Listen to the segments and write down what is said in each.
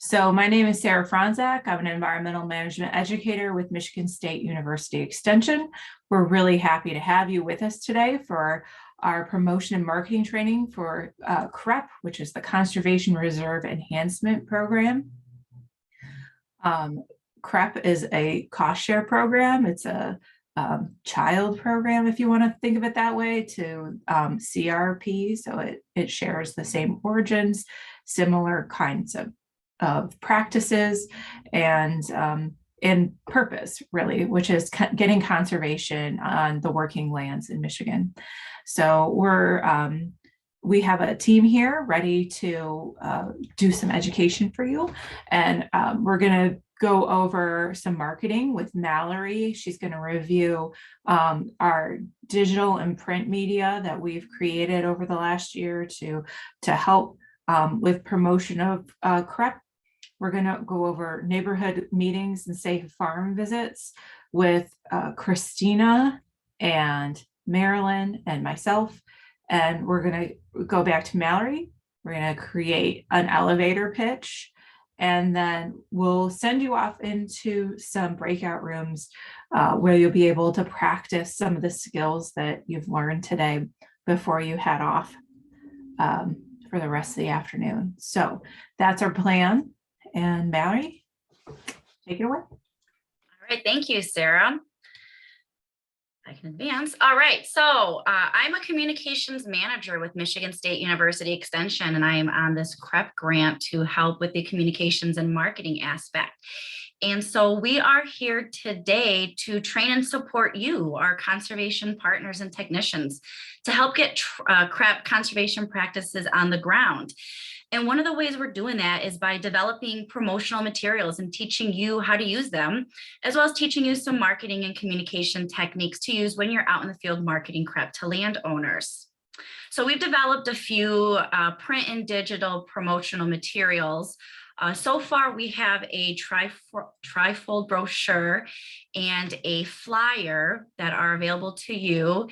So my name is Sarah Franzak. I'm an environmental management educator with Michigan State University Extension. We're really happy to have you with us today for our promotion and marketing training for CREP, which is the Conservation Reserve Enhancement Program. CREP is a cost share program. It's a child program, if you want to think of it that way, to CRP. So it shares the same origins, similar kinds of practices, and purpose, really, which is getting conservation on the working lands in Michigan. So we have a team here ready to do some education for you, and we're going to go over some marketing with Mallory. She's going to review our digital and print media that we've created over the last year to help with promotion of CREP. We're going to go over neighborhood meetings and safe farm visits with Christina and Marilyn and myself. And we're going to go back to Mallory. We're going to create an elevator pitch, and then we'll send you off into some breakout rooms where you'll be able to practice some of the skills that you've learned today before you head off for the rest of the afternoon. So that's our plan. And Mallory, take it away. All right, thank you, Sarah. I can advance. All right, so I'm a communications manager with Michigan State University Extension, and I am on this CREP grant to help with the communications and marketing aspect. And so we are here today to train and support you, our conservation partners and technicians, to help get CREP conservation practices on the ground. And one of the ways we're doing that is by developing promotional materials and teaching you how to use them, as well as teaching you some marketing and communication techniques to use when you're out in the field marketing CREP to landowners. So we've developed a few print and digital promotional materials. So far, we have a trifold brochure and a flyer that are available to you.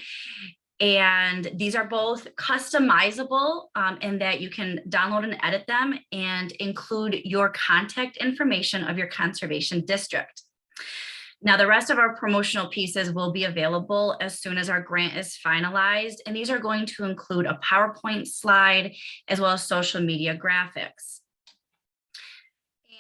And these are both customizable in that you can download and edit them and include your contact information of your conservation district. Now, the rest of our promotional pieces will be available as soon as our grant is finalized. And these are going to include a PowerPoint slide as well as social media graphics.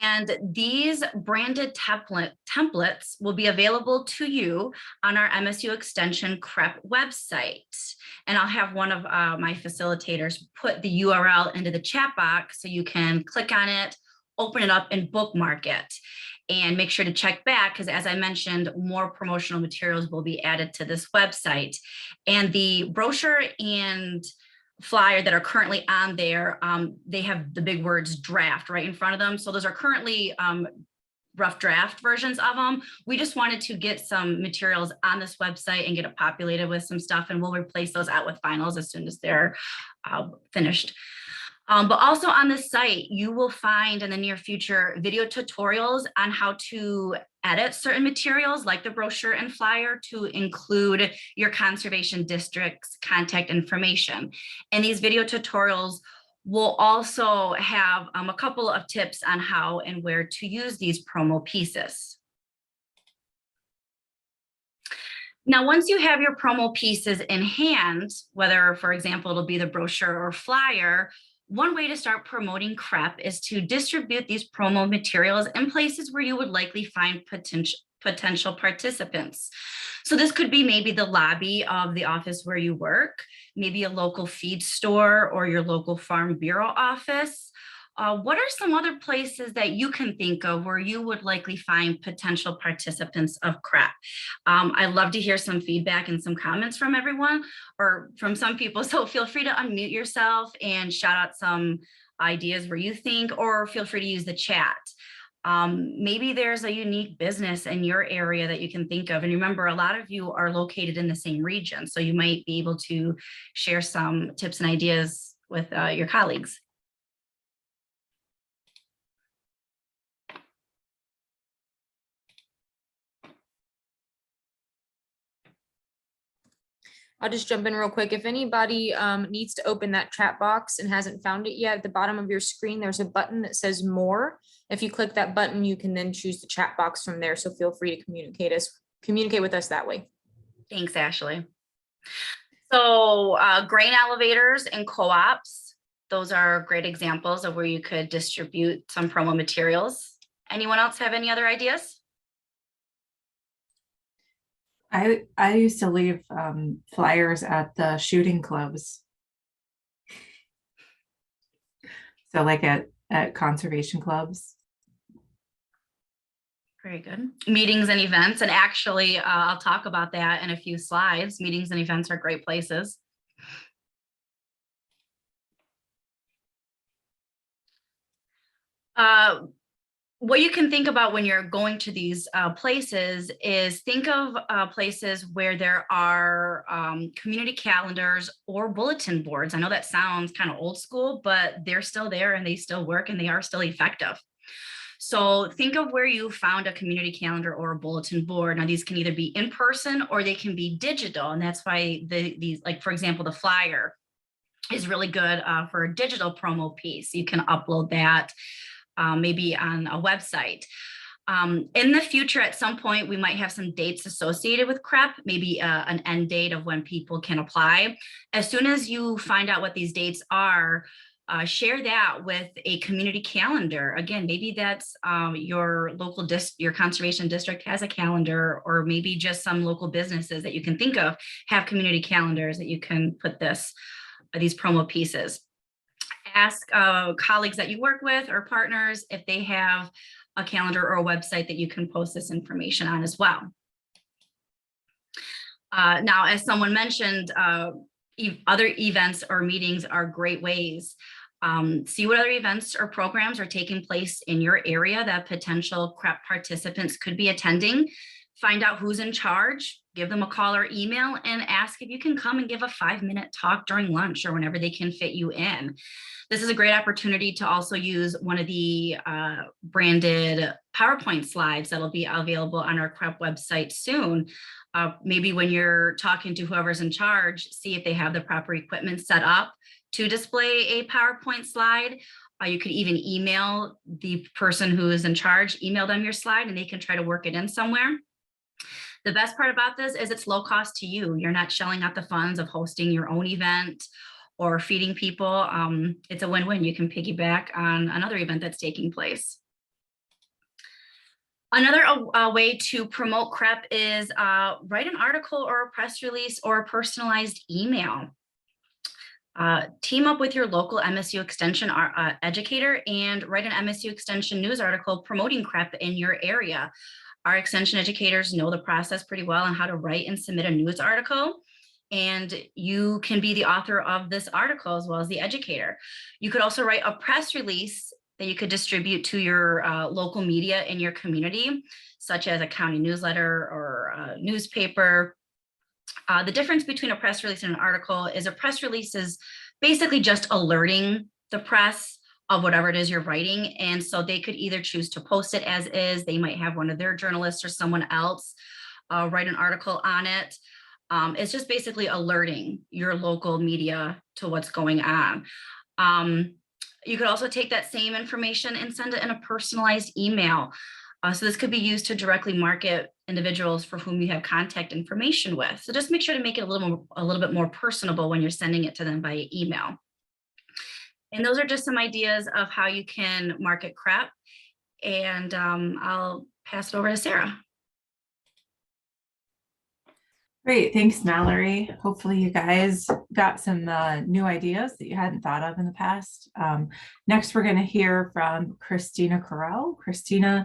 And these branded templates will be available to you on our MSU Extension CREP website. And I'll have one of my facilitators put the URL into the chat box so you can click on it, open it up, and bookmark it. And make sure to check back because, as I mentioned, more promotional materials will be added to this website. And the brochure and flyer that are currently on there, they have the big words draft right in front of them. So those are currently rough draft versions of them. We just wanted to get some materials on this website and get it populated with some stuff, and we'll replace those out with finals as soon as they're finished. But also on the site, you will find in the near future video tutorials on how to edit certain materials like the brochure and flyer to include your conservation district's contact information. And these video tutorials will also have a couple of tips on how and where to use these promo pieces. Now, once you have your promo pieces in hand, whether, for example, it'll be the brochure or flyer, one way to start promoting CREP is to distribute these promo materials in places where you would likely find potential participants. So this could be maybe the lobby of the office where you work, maybe a local feed store or your local farm bureau office. What are some other places that you can think of where you would likely find potential participants of CREP? I'd love to hear some feedback and some comments from everyone or from some people. So feel free to unmute yourself and shout out some ideas where you think, or feel free to use the chat. Maybe there's a unique business in your area that you can think of. And remember, a lot of you are located in the same region, so you might be able to share some tips and ideas with your colleagues. I'll just jump in real quick. If anybody needs to open that chat box and hasn't found it yet, at the bottom of your screen, there's a button that says more. If you click that button, you can then choose the chat box from there. So feel free to communicate with us that way. Thanks, Ashley. So grain elevators and co-ops, those are great examples of where you could distribute some promo materials. Anyone else have any other ideas? I used to leave flyers at the shooting clubs. So like at conservation clubs. Very good. Meetings and events, and actually I'll talk about that in a few slides. Meetings and events are great places. What you can think about when you're going to these places is think of places where there are community calendars or bulletin boards. I know that sounds kind of old school, but they're still there and they still work and they are still effective. So think of where you found a community calendar or a bulletin board. Now these can either be in person or they can be digital. And that's why these, like for example, the flyer is really good for a digital promo piece. You can upload that maybe on a website. In the future, at some point, we might have some dates associated with CREP, maybe an end date of when people can apply. As soon as you find out what these dates are, share that with a community calendar. Again, maybe that's your local your conservation district has a calendar, or maybe just some local businesses that you can think of have community calendars that you can put these promo pieces. Ask colleagues that you work with or partners if they have a calendar or a website that you can post this information on as well. Now, as someone mentioned, other events or meetings are great ways. See what other events or programs are taking place in your area that potential CREP participants could be attending. Find out who's in charge, give them a call or email, and ask if you can come and give a 5-minute talk during lunch or whenever they can fit you in. This is a great opportunity to also use one of the branded PowerPoint slides that'll be available on our CREP website soon. Maybe when you're talking to whoever's in charge, see if they have the proper equipment set up to display a PowerPoint slide. You could even email the person who is in charge, email them your slide, and they can try to work it in somewhere. The best part about this is it's low cost to you. You're not shelling out the funds of hosting your own event or feeding people. It's a win-win. You can piggyback on another event that's taking place. Another way to promote CREP is write an article or a press release or a personalized email. Team up with your local MSU Extension educator and write an MSU Extension news article promoting CREP in your area. Our Extension educators know the process pretty well on how to write and submit a news article. And you can be the author of this article as well as the educator. You could also write a press release that you could distribute to your local media in your community, such as a county newsletter or a newspaper. The difference between a press release and an article is a press release is basically just alerting the press of whatever it is you're writing. And so they could either choose to post it as is. They might have one of their journalists or someone else write an article on it. It's just basically alerting your local media to what's going on. You could also take that same information and send it in a personalized email. So this could be used to directly market individuals for whom you have contact information with. So just make sure to make it a little bit more personable when you're sending it to them via email. And those are just some ideas of how you can market CREP. And I'll pass it over to Sarah. Great, thanks, Mallory. Hopefully you guys got some new ideas that you hadn't thought of in the past. Next, we're going to hear from Christina Corral. Christina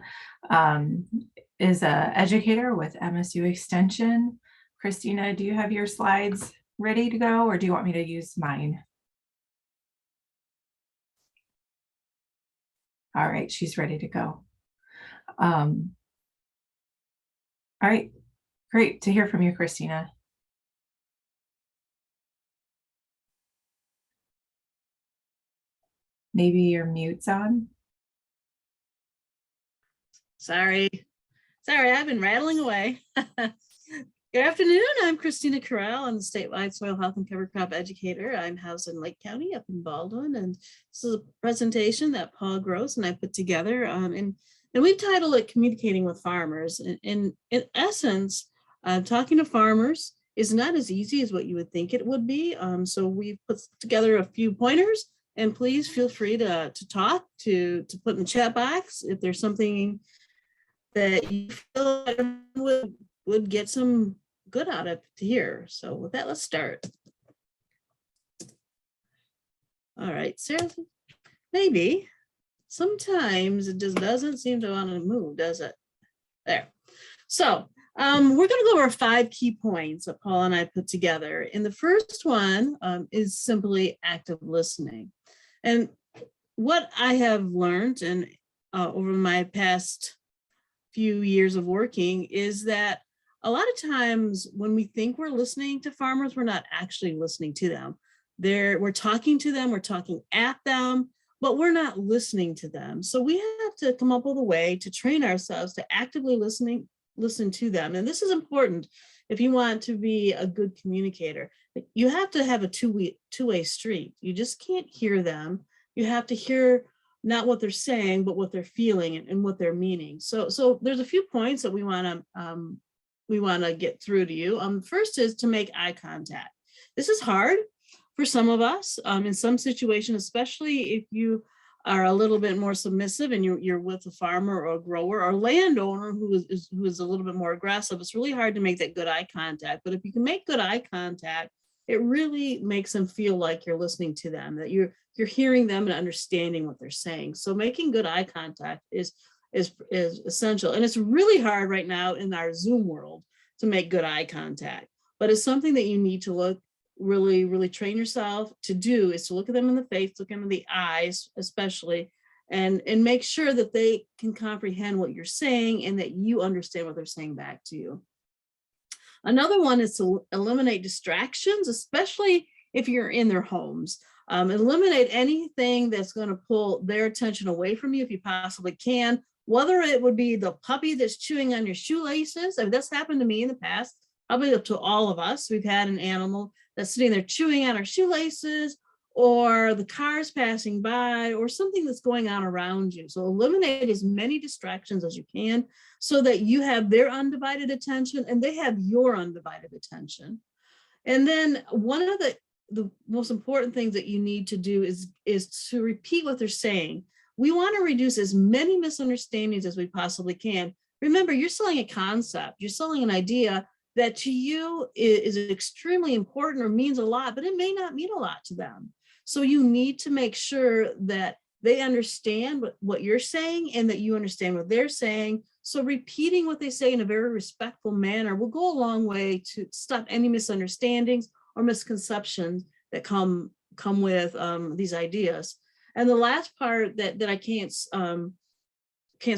is an educator with MSU Extension. Christina, do you have your slides ready to go, or do you want me to use mine? All right, she's ready to go. All right. Great to hear from you, Christina. Maybe your mute's on. Sorry, I've been rattling away. Good afternoon. I'm Christina Corral. I'm the statewide soil health and cover crop educator. I'm housed in Lake County up in Baldwin. And this is a presentation that Paul Gross and I put together. And we've titled it Communicating with Farmers. And in essence, talking to farmers is not as easy as what you would think it would be. So we've put together a few pointers, and please feel free to talk, to put in the chat box if there's something that you feel would get some good out of to hear. So with that, let's start. All right, Sarah, maybe sometimes it just doesn't seem to want to move, does it? There. So we're going to go over 5 key points that Paul and I put together. And the first one is simply active listening. And what I have learned and over my past few years of working is that a lot of times when we think we're listening to farmers, we're not actually listening to them. We're talking to them, we're talking at them, but we're not listening to them. So we have to come up with a way to train ourselves to actively listen to them. And this is important if you want to be a good communicator. You have to have a two-way street. You just can't hear them. You have to hear not what they're saying, but what they're feeling and what they're meaning. So there's a few points that we want to get through to you. First is to make eye contact. This is hard for some of us in some situations, especially if you are a little bit more submissive and you're with a farmer or a grower or landowner who is a little bit more aggressive. It's really hard to make that good eye contact. But if you can make good eye contact, it really makes them feel like you're listening to them, that you're hearing them and understanding what they're saying. So making good eye contact is essential. And it's really hard right now in our Zoom world to make good eye contact, but it's something that you need to really train yourself to do, is to look at them in the face, look them in the eyes, especially, and make sure that they can comprehend what you're saying and that you understand what they're saying back to you. Another one is to eliminate distractions, especially if you're in their homes. Eliminate anything that's going to pull their attention away from you if you possibly can, whether it would be the puppy that's chewing on your shoelaces. I mean, that's happened to me in the past, probably up to all of us. We've had an animal that's sitting there chewing on our shoelaces, or the cars passing by, or something that's going on around you. So eliminate as many distractions as you can so that you have their undivided attention and they have your undivided attention. And then one of the most important things that you need to do is to repeat what they're saying. We want to reduce as many misunderstandings as we possibly can. Remember, you're selling a concept, you're selling an idea that to you is extremely important or means a lot, but it may not mean a lot to them. So you need to make sure that they understand what you're saying and that you understand what they're saying. So repeating what they say in a very respectful manner will go a long way to stop any misunderstandings or misconceptions that come with these ideas. And the last part that I can't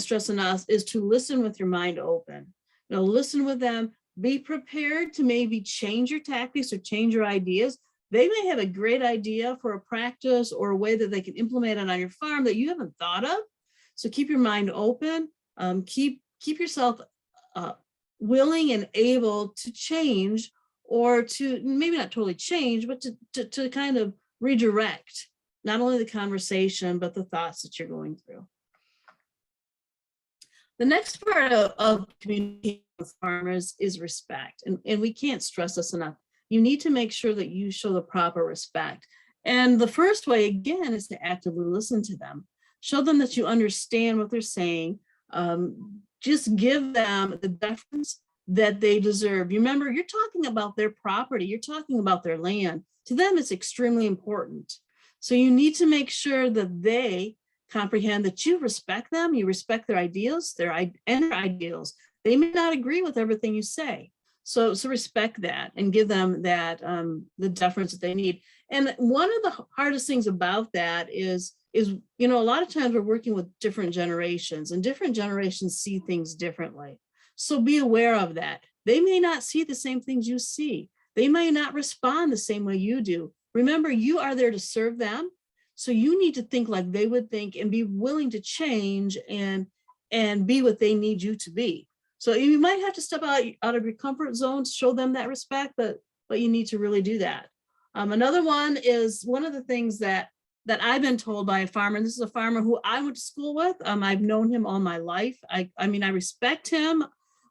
stress enough is to listen with your mind open. You know, listen with them. Be prepared to maybe change your tactics or change your ideas. They may have a great idea for a practice or a way that they can implement it on your farm that you haven't thought of. So keep your mind open. Keep yourself willing and able to change, or to maybe not totally change, but to kind of redirect not only the conversation, but the thoughts that you're going through. The next part of communicating with farmers is respect. And we can't stress this enough. You need to make sure that you show the proper respect. And the first way, again, is to actively listen to them. Show them that you understand what they're saying. Just give them the deference that they deserve. You remember, you're talking about their property. You're talking about their land. To them, it's extremely important. So you need to make sure that they comprehend that you respect them, you respect their ideals, their ideals. They may not agree with everything you say. So respect that and give them that the deference that they need. And one of the hardest things about that is, you know, a lot of times we're working with different generations, and different generations see things differently. So be aware of that. They may not see the same things you see. They may not respond the same way you do. Remember, you are there to serve them. So you need to think like they would think and be willing to change and be what they need you to be. So you might have to step out of your comfort zone, show them that respect, but you need to really do that. Another one is one of the things that I've been told by a farmer, and this is a farmer who I went to school with. I've known him all my life. I mean, I respect him.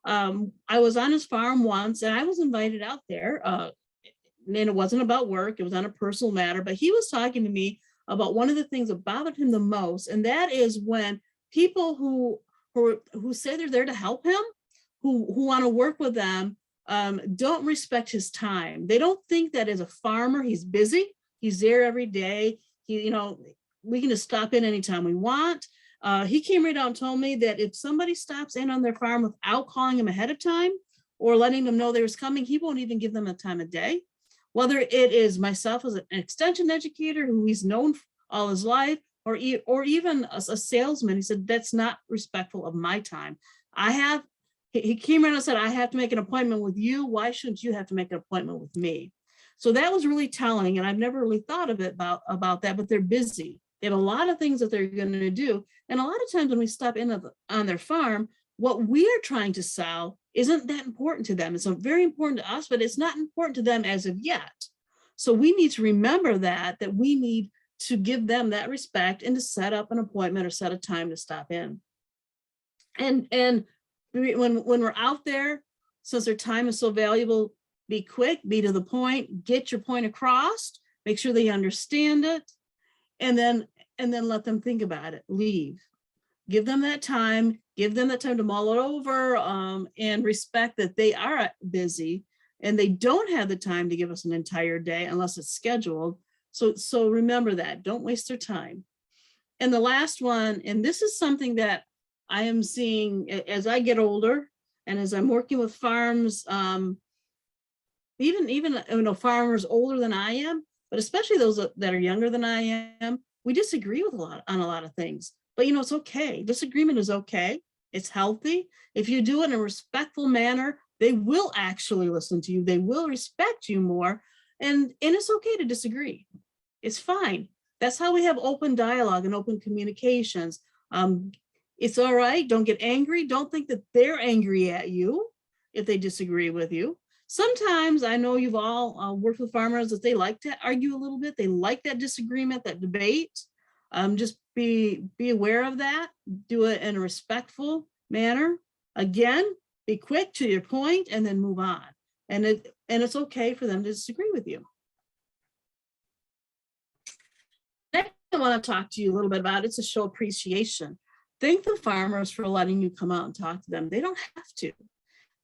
I was on his farm once and I was invited out there. And it wasn't about work, it was on a personal matter, but he was talking to me about one of the things that bothered him the most. And that is when people who say they're there to help him, who want to work with them, don't respect his time. They don't think that as a farmer, he's busy. He's there every day. We can just stop in anytime we want. He came right out and told me that if somebody stops in on their farm without calling him ahead of time or letting them know they was coming, he won't even give them a time of day. Whether it is myself as an extension educator who he's known all his life, or even a salesman, he said, that's not respectful of my time. He came around and said, I have to make an appointment with you. Why shouldn't you have to make an appointment with me? So that was really telling. And I've never really thought of it about that, but they're busy. They have a lot of things that they're going to do. And a lot of times when we stop in on their farm, what we're trying to sell isn't that important to them. It's very important to us, but it's not important to them as of yet. So we need to remember that we need to give them that respect and to set up an appointment or set a time to stop in. And when we're out there, since their time is so valuable, be quick, be to the point, get your point across, make sure they understand it, and then let them think about it, leave. Give them that time to mull it over, and respect that they are busy and they don't have the time to give us an entire day unless it's scheduled. So remember that, don't waste their time. And the last one, and this is something that I am seeing as I get older and as I'm working with farms, even farmers older than I am, but especially those that are younger than I am, we disagree with on a lot of things. But it's okay. Disagreement is okay. It's healthy. If you do it in a respectful manner, they will actually listen to you. They will respect you more. And it's okay to disagree. It's fine. That's how we have open dialogue and open communications. It's all right. Don't get angry. Don't think that they're angry at you if they disagree with you. Sometimes I know you've all worked with farmers that they like to argue a little bit. They like that disagreement, that debate. Just be aware of that. Do it in a respectful manner. Again, be quick to your point and then move on. And it's okay for them to disagree with you. Next, I want to talk to you a little bit about it's to show appreciation. Thank the farmers for letting you come out and talk to them. They don't have to.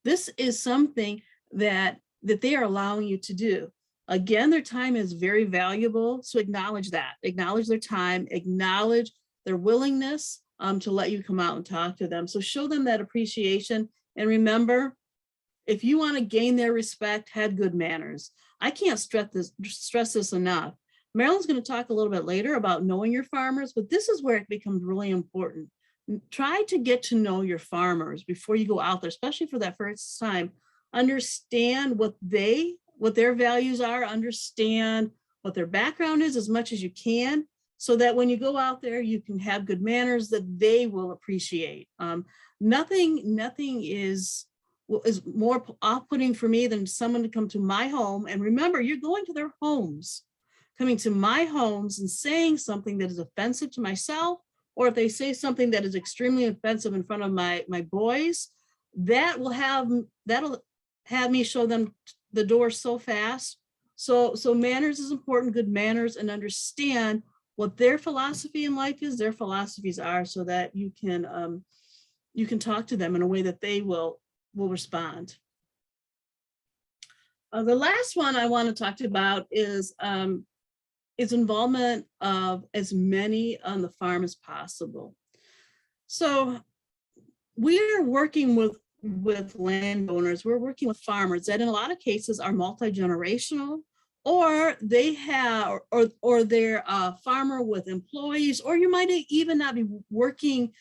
This is something that they are allowing you to do. Again, their time is very valuable, so acknowledge that. Acknowledge their time, acknowledge their willingness to let you come out and talk to them. So show them that appreciation. And remember, if you want to gain their respect, have good manners. I can't stress this enough. Marilyn's going to talk a little bit later about knowing your farmers, but this is where it becomes really important. Try to get to know your farmers before you go out there, especially for that first time. Understand what their values are, understand what their background is as much as you can, so that when you go out there, you can have good manners that they will appreciate. Nothing is more off-putting for me than someone to come to my home. And remember, you're going to their homes, coming to my homes and saying something that is offensive to myself, or if they say something that is extremely offensive in front of my boys, that'll have me show them the door so fast. So manners is important, good manners, and understand what their philosophy in life is, their philosophies are, so that you can talk to them in a way that they will respond. The last one I want to talk about is involvement of as many on the farm as possible. So we're working with landowners, we're working with farmers that in a lot of cases are multi-generational, or they have, or they're a farmer with employees, or you might even not be working,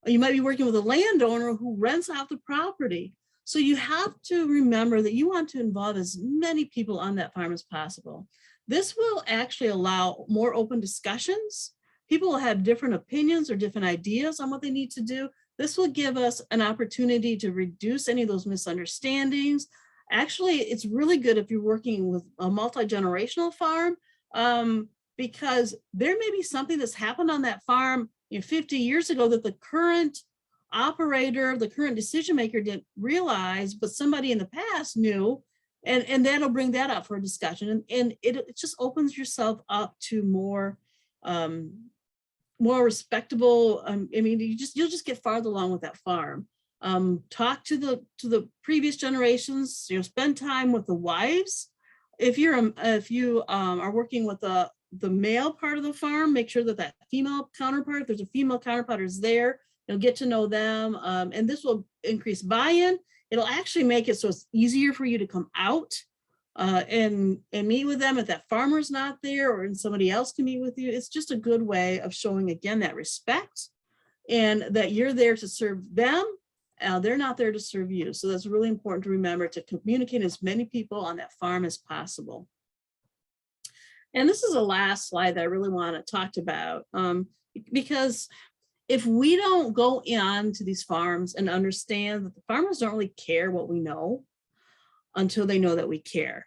you might be working with a landowner who rents out the property. So you have to remember that you want to involve as many people on that farm as possible. This will actually allow more open discussions. People will have different opinions or different ideas on what they need to do, This will give us an opportunity to reduce any of those misunderstandings. Actually, it's really good if you're working with a multi-generational farm, because there may be something that's happened on that farm 50 years ago that the current operator, the current decision maker didn't realize, but somebody in the past knew, and that'll bring that up for a discussion. And it just opens yourself up to more respectable. I mean, you'll just get farther along with that farm. Talk to the previous generations. Spend time with the wives. If you are working with the male part of the farm, make sure that female counterpart, if there's a female counterpart, is there. You'll get to know them, and this will increase buy-in. It'll actually make it so it's easier for you to come out and meet with them if that farmer's not there, or somebody else can meet with you. It's just a good way of showing, again, that respect and that you're there to serve them. They're not there to serve you. So that's really important to remember, to communicate as many people on that farm as possible. And this is the last slide that I really want to talk about, because if we don't go on to these farms and understand that the farmers don't really care what we know until they know that we care.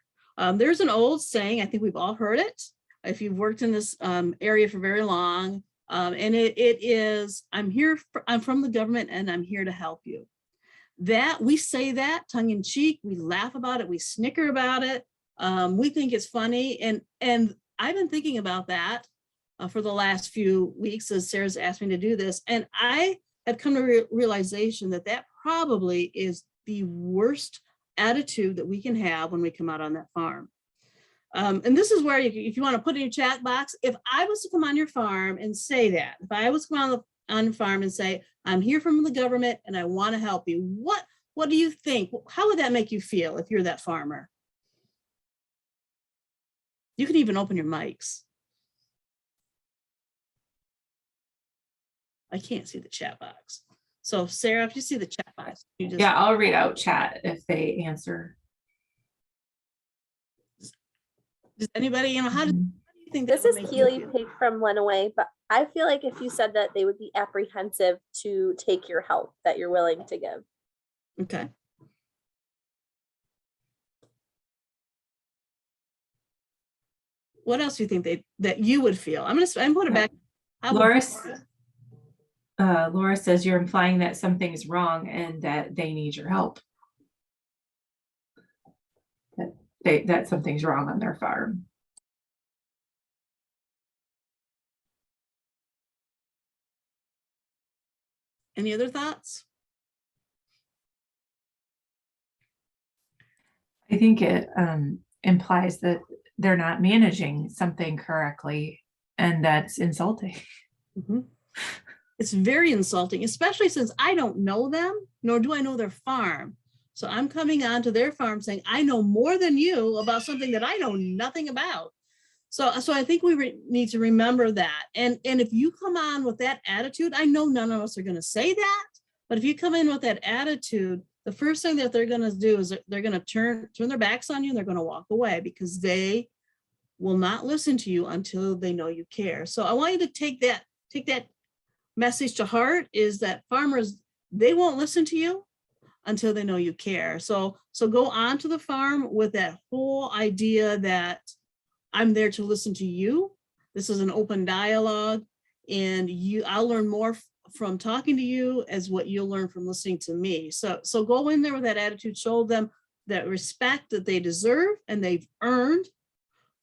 There's an old saying, I think we've all heard it, if you've worked in this area for very long, and it is, I'm from the government and I'm here to help you. That we say that tongue in cheek, we laugh about it, we snicker about it, we think it's funny, and I've been thinking about that for the last few weeks as Sarah's asked me to do this, and I have come to realization that probably is the worst attitude that we can have when we come out on that farm. And this is where, if you want to put in your chat box, if I was to come on your farm and say that, if I was to come on the farm and say, I'm here from the government and I want to help you, what do you think? How would that make you feel if you're that farmer? You can even open your mics. I can't see the chat box. So Sarah, if you see the chat box, you just— Yeah, I'll read out chat if they answer. Does anybody, how do you think This that is would make you Keely feel? Pig from Lenawee, but I feel like if you said that, they would be apprehensive to take your help that you're willing to give. Okay. What else do you think that you would feel? I'm put it back. Laura says you're implying that something's wrong and that they need your help. That something's wrong on their farm. Any other thoughts? I think it implies that they're not managing something correctly, and that's insulting. Mm-hmm. It's very insulting, especially since I don't know them, nor do I know their farm. So I'm coming onto their farm saying, I know more than you about something that I know nothing about. So I think we need to remember that. And if you come on with that attitude, I know none of us are going to say that, but if you come in with that attitude, the first thing that they're going to do is they're going to turn their backs on you, and they're going to walk away, because they will not listen to you until they know you care. So I want you to take that message to heart, is that farmers, they won't listen to you until they know you care. So go on to the farm with that whole idea that I'm there to listen to you. This is an open dialogue, and I'll learn more from talking to you as what you'll learn from listening to me. So go in there with that attitude, show them that respect that they deserve and they've earned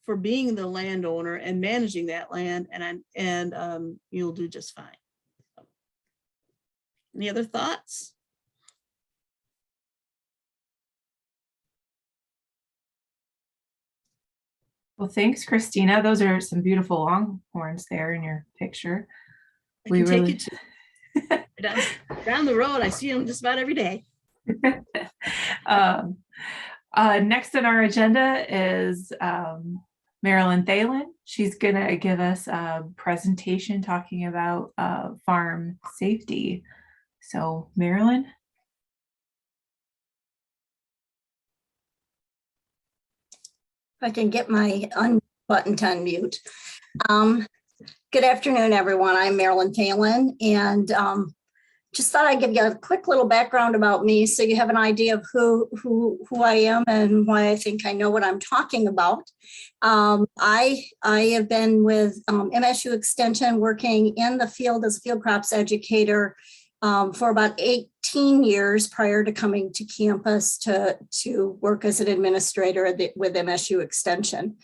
for being the landowner and managing that land, and you'll do just fine. Any other thoughts? Well, thanks, Christina. Those are some beautiful longhorns there in your picture. I can take it down the road. I see them just about every day. Next on our agenda is Marilyn Thalen. She's going to give us a presentation talking about farm safety. So, Marilyn. I can get my button to unmute. Good afternoon, everyone. I'm Marilyn Thalen, and just thought I'd give you a quick little background about me so you have an idea of who I am and why I think I know what I'm talking about. I have been with MSU Extension working in the field as a field crops educator for about 18 years prior to coming to campus to work as an administrator with MSU Extension.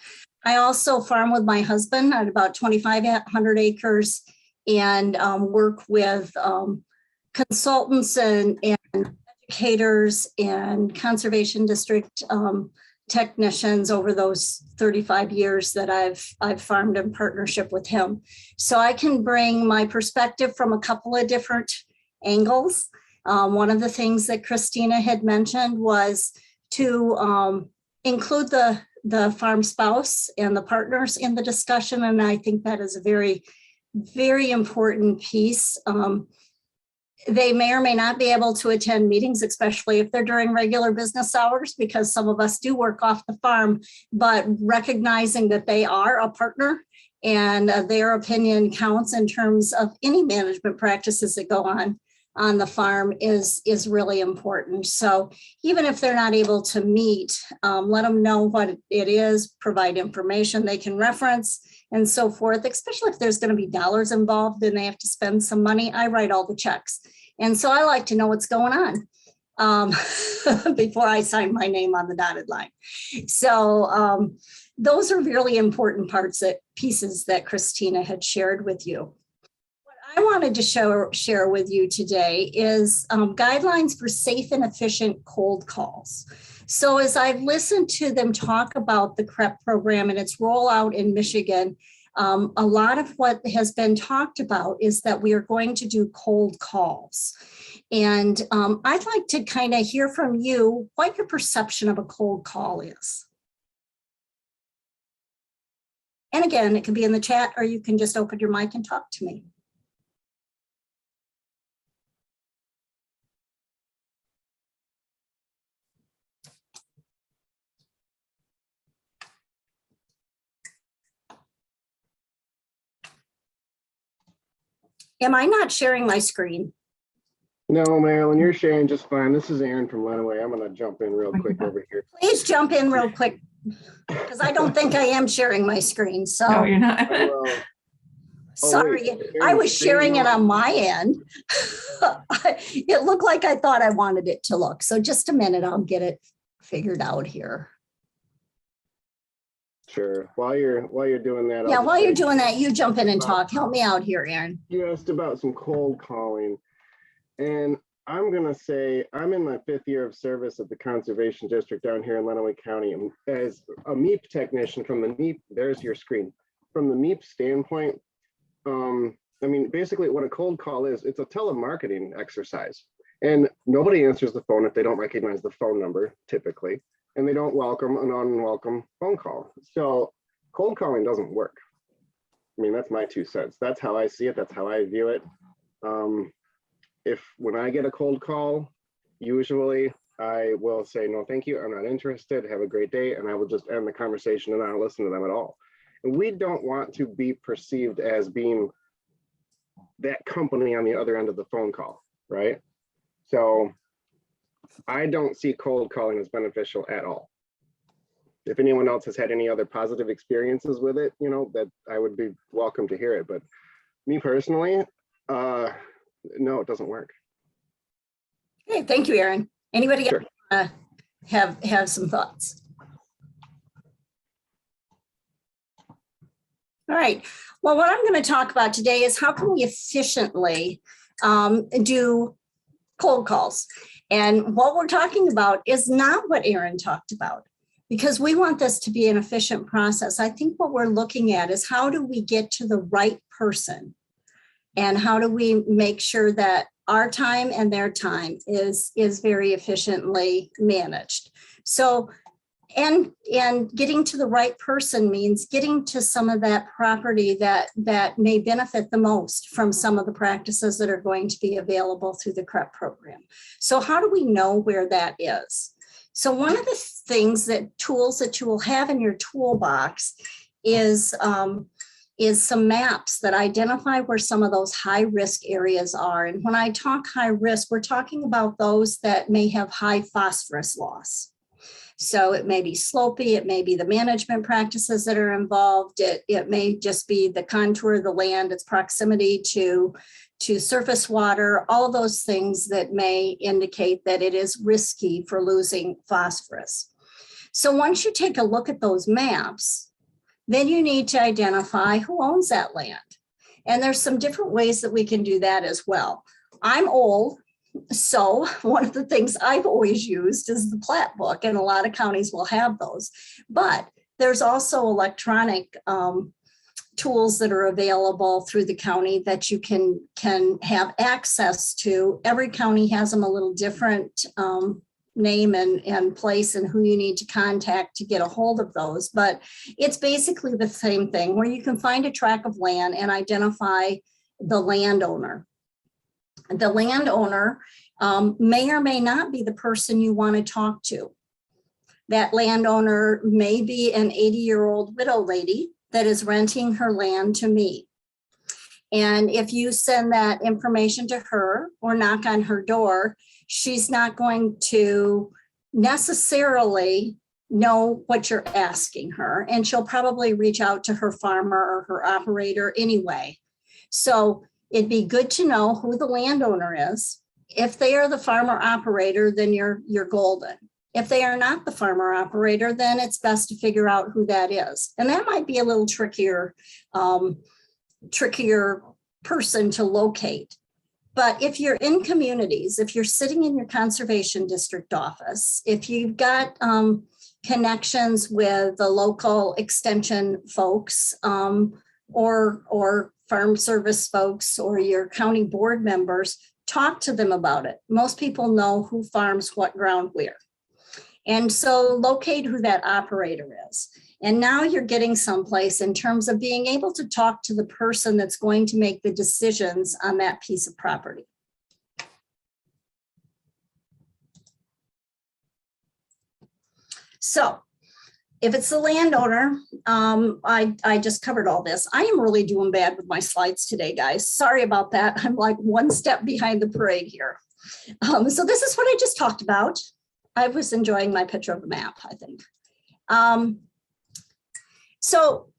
I also farm with my husband at about 2,500 acres and work with consultants and educators and conservation district technicians over those 35 years that I've farmed in partnership with him. So I can bring my perspective from a couple of different angles. One of the things that Christina had mentioned was to include the farm spouse and the partners in the discussion. And I think that is a very, very important piece. They may or may not be able to attend meetings, especially if they're during regular business hours, because some of us do work off the farm, but recognizing that they are a partner and their opinion counts in terms of any management practices that go on the farm is really important. So even if they're not able to meet, let them know what it is, provide information they can reference and so forth, especially if there's going to be dollars involved and they have to spend some money. I write all the checks. And so I like to know what's going on before I sign my name on the dotted line. So those are really important pieces that Christina had shared with you. I wanted to share with you today is guidelines for safe and efficient cold calls. So as I've listened to them talk about the CREP program and its rollout in Michigan, a lot of what has been talked about is that we are going to do cold calls. And I'd like to kind of hear from you what your perception of a cold call is. And again, it can be in the chat or you can just open your mic and talk to me. Am I not sharing my screen? No, Marilyn, you're sharing just fine. This is Aaron from Lenawee. I'm going to jump in real quick over here. Please jump in real quick because I don't think I am sharing my screen. So No, you're not. sorry, I was sharing it on my end. It looked like I thought I wanted it to look. So just a minute, I'll get it figured out here. Sure. While you're doing that. Yeah, while you're doing that, you jump in and talk. Help me out here, Aaron. You asked about some cold calling. And I'm going to say I'm in my 5th year of service at the Conservation District down here in Lenawee County. And as a MEP technician from the MEP, there's your screen. From the MEP standpoint, I mean, basically what a cold call is, it's a telemarketing exercise. And nobody answers the phone if they don't recognize the phone number, typically. And they don't welcome an unwelcome phone call. So cold calling doesn't work. I mean, that's my 2 cents. That's how I see it. That's how I view it. When I get a cold call, usually I will say, no, thank you. I'm not interested. Have a great day. And I will just end the conversation and not listen to them at all. And we don't want to be perceived as being that company on the other end of the phone call, right? So I don't see cold calling as beneficial at all. If anyone else has had any other positive experiences with it, you know, that I would be welcome to hear it. But me personally, no, it doesn't work. Okay, thank you, Aaron. Anybody Sure. have some thoughts? All right. Well, what I'm going to talk about today is how can we efficiently do cold calls? And what we're talking about is not what Aaron talked about, because we want this to be an efficient process. I think what we're looking at is how do we get to the right person? And how do we make sure that our time and their time is very efficiently managed? So, and getting to the right person means getting to some of that property that may benefit the most from some of the practices that are going to be available through the CREP program. So how do we know where that is? So one of tools that you will have in your toolbox is is some maps that identify where some of those high risk areas are. And when I talk high risk, we're talking about those that may have high phosphorus loss. So it may be slopey, it may be the management practices that are involved. It may just be the contour of the land, its proximity to surface water, all of those things that may indicate that it is risky for losing phosphorus. So once you take a look at those maps, then you need to identify who owns that land. And there's some different ways that we can do that as well. I'm old. So one of the things I've always used is the plat book, and a lot of counties will have those. But there's also electronic tools that are available through the county that you can have access to. Every county has them a little different name and place and who you need to contact to get a hold of those. But it's basically the same thing where you can find a tract of land and identify the landowner. The landowner may or may not be the person you want to talk to. That landowner may be an 80-year-old widow lady that is renting her land to me. And if you send that information to her or knock on her door, she's not going to necessarily know what you're asking her. And she'll probably reach out to her farmer or her operator anyway. So it'd be good to know who the landowner is. If they are the farmer operator, then you're golden. If they are not the farmer operator, then it's best to figure out who that is. And that might be a little trickier person to locate. But if you're in communities, if you're sitting in your conservation district office, if you've got connections with the local extension folks or farm service folks or your county board members, talk to them about it. Most people know who farms what ground where. And so locate who that operator is. And now you're getting someplace in terms of being able to talk to the person that's going to make the decisions on that piece of property. So if it's the landowner, I just covered all this. I am really doing bad with my slides today, guys. Sorry about that. I'm like one step behind the parade here. So this is what I just talked about. I was enjoying my picture of the map, I think. So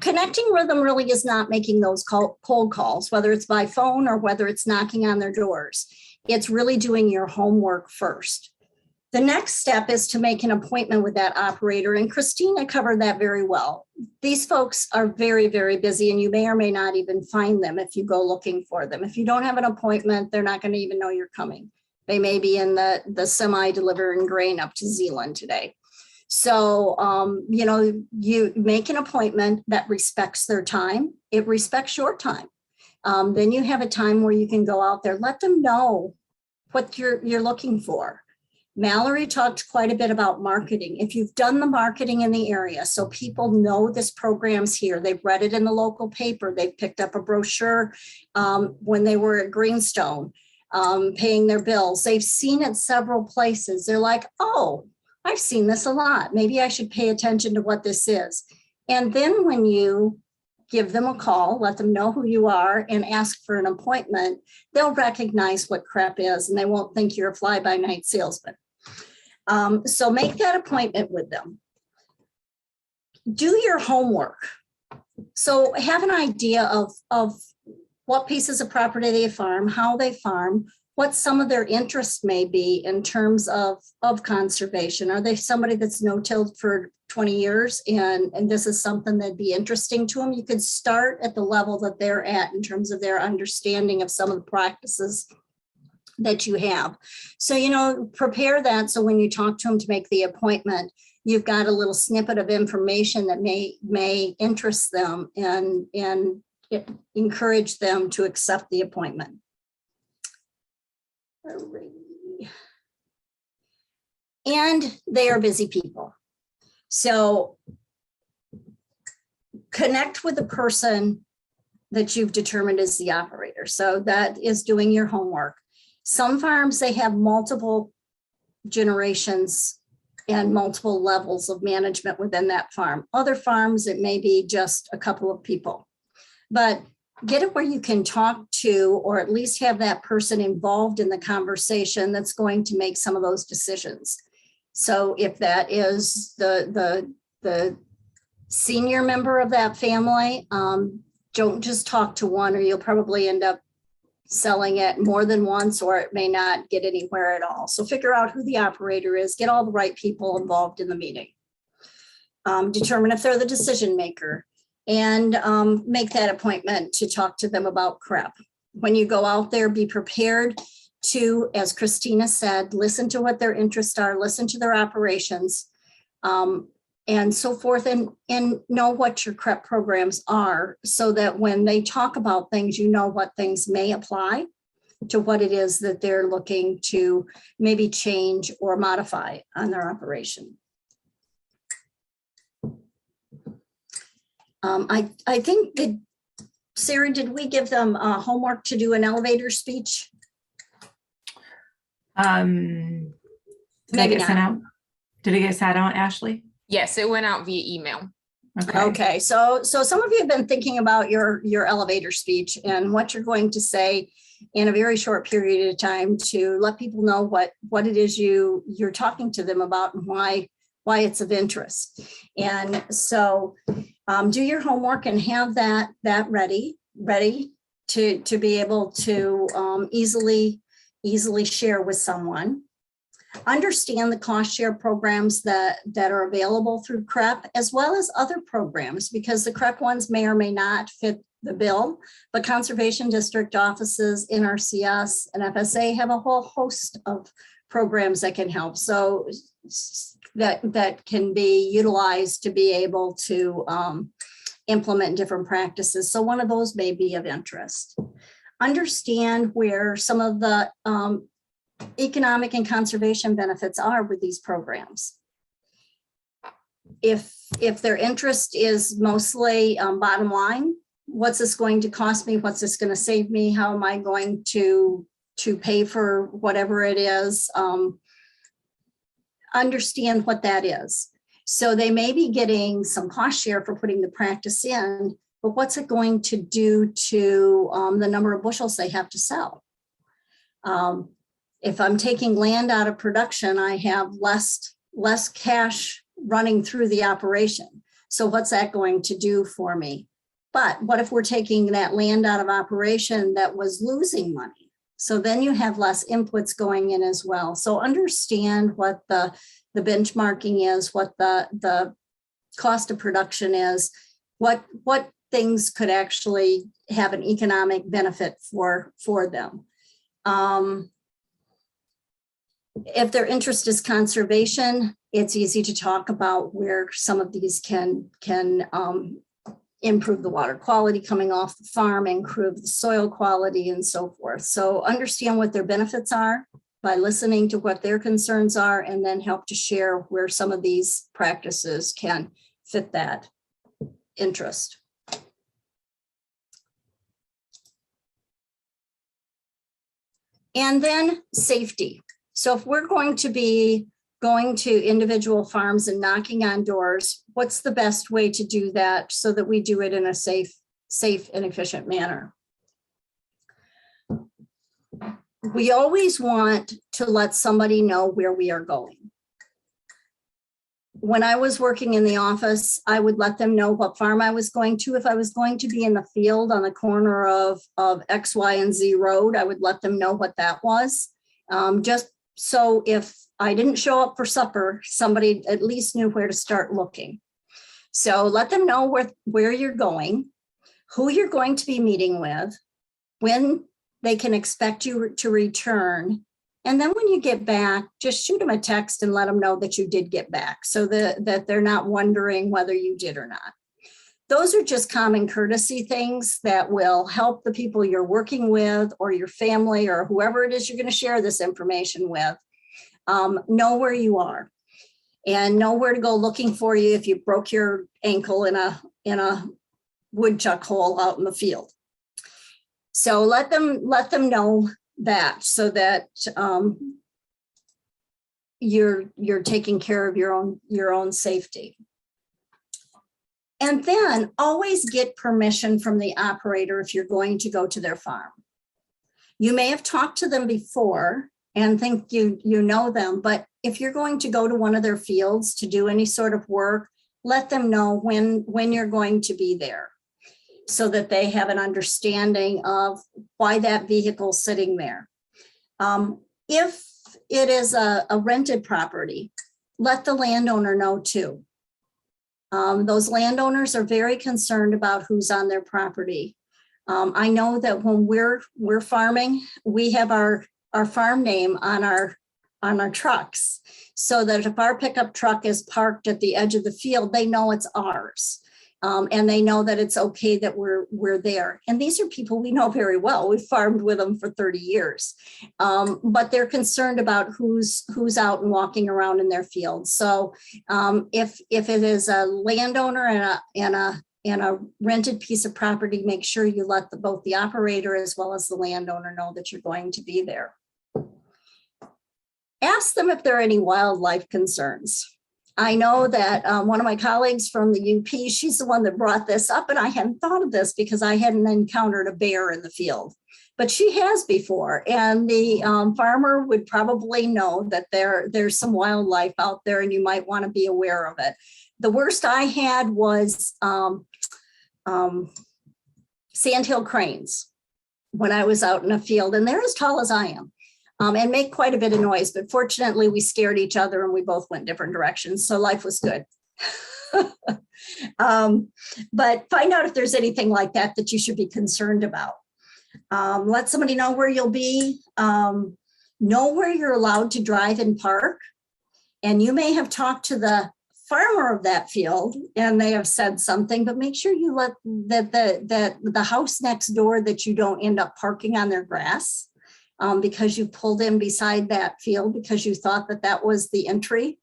connecting rhythm really is not making those cold calls, whether it's by phone or whether it's knocking on their doors. It's really doing your homework first. The next step is to make an appointment with that operator, and Christina covered that very well. These folks are very, very busy, and you may or may not even find them if you go looking for them. If you don't have an appointment, they're not going to even know you're coming. They may be in the semi delivering grain up to Zealand today. So, you make an appointment that respects their time. It respects your time. Then you have a time where you can go out there, let them know what you're looking for. Mallory talked quite a bit about marketing. If you've done the marketing in the area, so people know this program's here, they've read it in the local paper, they've picked up a brochure when they were at Greenstone, paying their bills. They've seen it several places. They're like, oh, I've seen this a lot. Maybe I should pay attention to what this is. And then when you give them a call, let them know who you are and ask for an appointment, they'll recognize what CREP is and they won't think you're a fly-by-night salesman. So make that appointment with them. Do your homework. So have an idea of what pieces of property they farm, how they farm, what some of their interests may be in terms of conservation. Are they somebody that's no-tilled for 20 years and this is something that'd be interesting to them? You could start at the level that they're at in terms of their understanding of some of the practices that you have. So, prepare that so when you talk to them to make the appointment, you've got a little snippet of information that may interest them and encourage them to accept the appointment. And they are busy people. So connect with the person that you've determined is the operator. So that is doing your homework. Some farms, they have multiple generations and multiple levels of management within that farm. Other farms, it may be just a couple of people. but get it where you can talk to, or at least have that person involved in the conversation that's going to make some of those decisions. So if that is the senior member of that family, don't just talk to one, or you'll probably end up selling it more than once, or it may not get anywhere at all. So figure out who the operator is, get all the right people involved in the meeting. Determine if they're the decision maker, and make that appointment to talk to them about CREP. When you go out there, be prepared to, as Christina said, listen to what their interests are, listen to their operations, and so forth, and know what your CREP programs are, so that when they talk about things, you know what things may apply to what it is that they're looking to maybe change or modify on their operation. I think that, Sarah, did we give them homework to do an elevator speech? Did it Maybe get sent not. out? Did it get sent out, Ashley? Yes, it went out via email. Okay, so some of you have been thinking about your elevator speech and what you're going to say in a very short period of time to let people know what it is you're talking to them about and why it's of interest. And so do your homework and have that ready to be able to easily share with someone. Understand the cost share programs that are available through CREP, as well as other programs, because the CREP ones may or may not fit the bill, but conservation district offices, NRCS, and FSA have a whole host of programs that can help. So that can be utilized to be able to implement different practices. So one of those may be of interest. Understand where some of the economic and conservation benefits are with these programs. If their interest is mostly bottom line, what's this going to cost me? What's this going to save me? How am I going to pay for whatever it is? Understand what that is. So they may be getting some cost share for putting the practice in, but what's it going to do to the number of bushels they have to sell? If I'm taking land out of production, I have less cash running through the operation. So what's that going to do for me? But what if we're taking that land out of operation that was losing money? So then you have less inputs going in as well. So understand what the benchmarking is, what the cost of production is, what things could actually have an economic benefit for them. If their interest is conservation, it's easy to talk about where some of these can improve the water quality coming off the farm, improve the soil quality, and so forth. So understand what their benefits are by listening to what their concerns are, and then help to share where some of these practices can fit that interest. And then safety. So if we're going to be going to individual farms and knocking on doors, what's the best way to do that so that we do it in a safe and efficient manner? We always want to let somebody know where we are going. When I was working in the office, I would let them know what farm I was going to. If I was going to be in the field on the corner of X, Y, and Z road, I would let them know what that was. Just so if I didn't show up for supper, somebody at least knew where to start looking. So let them know where you're going, who you're going to be meeting with, when they can expect you to return. And then when you get back, just shoot them a text and let them know that you did get back, so that they're not wondering whether you did or not. Those are just common courtesy things that will help the people you're working with, or your family, or whoever it is you're going to share this information with, know where you are and know where to go looking for you if you broke your ankle in a woodchuck hole out in the field. So let them know that, so that you're taking care of your own safety. And then always get permission from the operator if you're going to go to their farm. You may have talked to them before and think you know them, but if you're going to go to one of their fields to do any sort of work, let them know when you're going to be there so that they have an understanding of why that vehicle's sitting there. If it is a rented property, let the landowner know too. Those landowners are very concerned about who's on their property. I know that when we're farming, we have our farm name on our trucks, so that if our pickup truck is parked at the edge of the field, they know it's ours. And they know that it's okay that we're there. And these are people we know very well. We've farmed with them for 30 years. But they're concerned about who's out and walking around in their fields. So if it is a landowner and a rented piece of property, make sure you let both the operator as well as the landowner know that you're going to be there. Ask them if there are any wildlife concerns. I know that one of my colleagues from the UP, she's the one that brought this up, and I hadn't thought of this because I hadn't encountered a bear in the field, but she has before. And the farmer would probably know that there's some wildlife out there and you might want to be aware of it. The worst I had was sandhill cranes when I was out in a field, and they're as tall as I am. And make quite a bit of noise, but fortunately we scared each other and we both went different directions. So life was good. But find out if there's anything like that you should be concerned about. Let somebody know where you'll be, know where you're allowed to drive and park. And you may have talked to the farmer of that field and they have said something, but make sure you let the house next door that you don't end up parking on their grass. Because you pulled in beside that field because you thought that was the entry,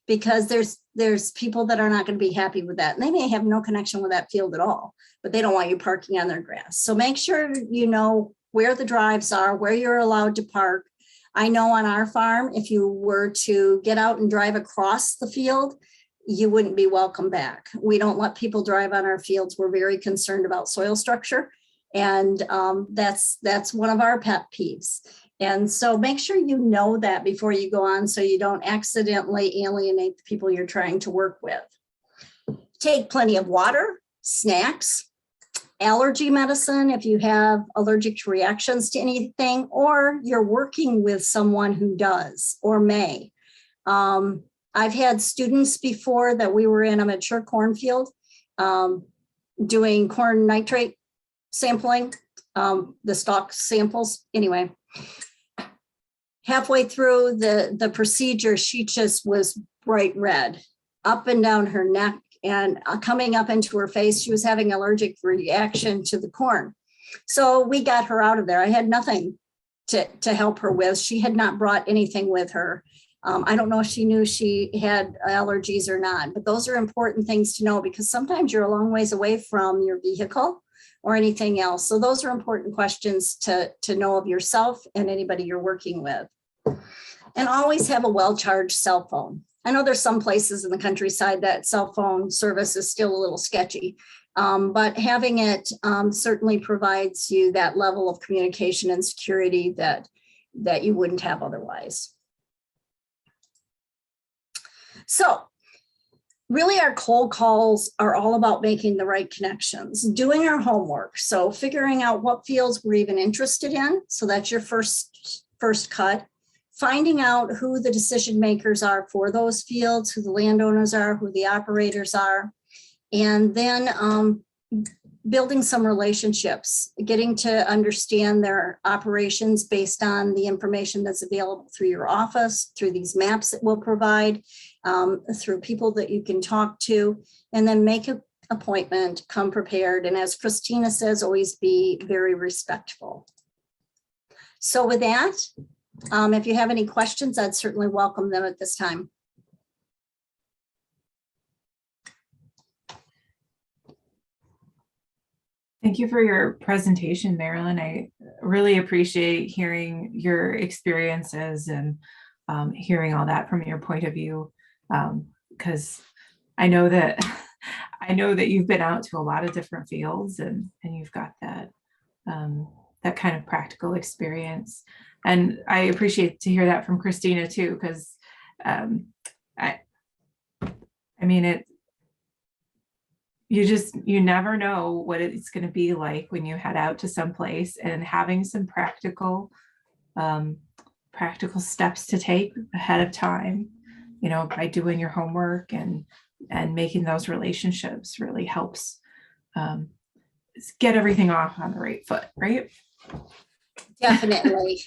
because there's people that are not going to be happy with that. And they may have no connection with that field at all, but they don't want you parking on their grass. So make sure you know where the drives are, where you're allowed to park. I know on our farm, if you were to get out and drive across the field, you wouldn't be welcome back. We don't let people drive on our fields. We're very concerned about soil structure. And that's one of our pet peeves. And so make sure you know that before you go on so you don't accidentally alienate the people you're trying to work with. Take plenty of water, snacks, allergy medicine if you have allergic reactions to anything, or you're working with someone who does or may. I've had students before that we were in a mature cornfield doing corn nitrate sampling, the stalk samples. Anyway, halfway through the procedure, she just was bright red up and down her neck and coming up into her face. She was having allergic reaction to the corn. So we got her out of there. I had nothing to help her with. She had not brought anything with her. I don't know if she knew she had allergies or not, but those are important things to know because sometimes you're a long ways away from your vehicle or anything else. So those are important questions to know of yourself and anybody you're working with. And always have a well-charged cell phone. I know there's some places in the countryside that cell phone service is still a little sketchy, but having it certainly provides you that level of communication and security that you wouldn't have otherwise. So really our cold calls are all about making the right connections, doing our homework. So figuring out what fields we're even interested in. So that's your first cut. Finding out who the decision makers are for those fields, who the landowners are, who the operators are, and then building some relationships, getting to understand their operations based on the information that's available through your office, through these maps that we'll provide, through people that you can talk to, and then make an appointment, come prepared. And as Christina says, always be very respectful. So with that, if you have any questions, I'd certainly welcome them at this time. Thank you for your presentation, Marilyn. I really appreciate hearing your experiences and hearing all that from your point of view, because I know that I know that you've been out to a lot of different fields and you've got that that kind of practical experience. And I appreciate to hear that from Christina too, because I mean, you never know what it's going to be like when you head out to some place, and having some practical steps to take ahead of time, you know, by doing your homework and making those relationships really helps get everything off on the right foot, right? Definitely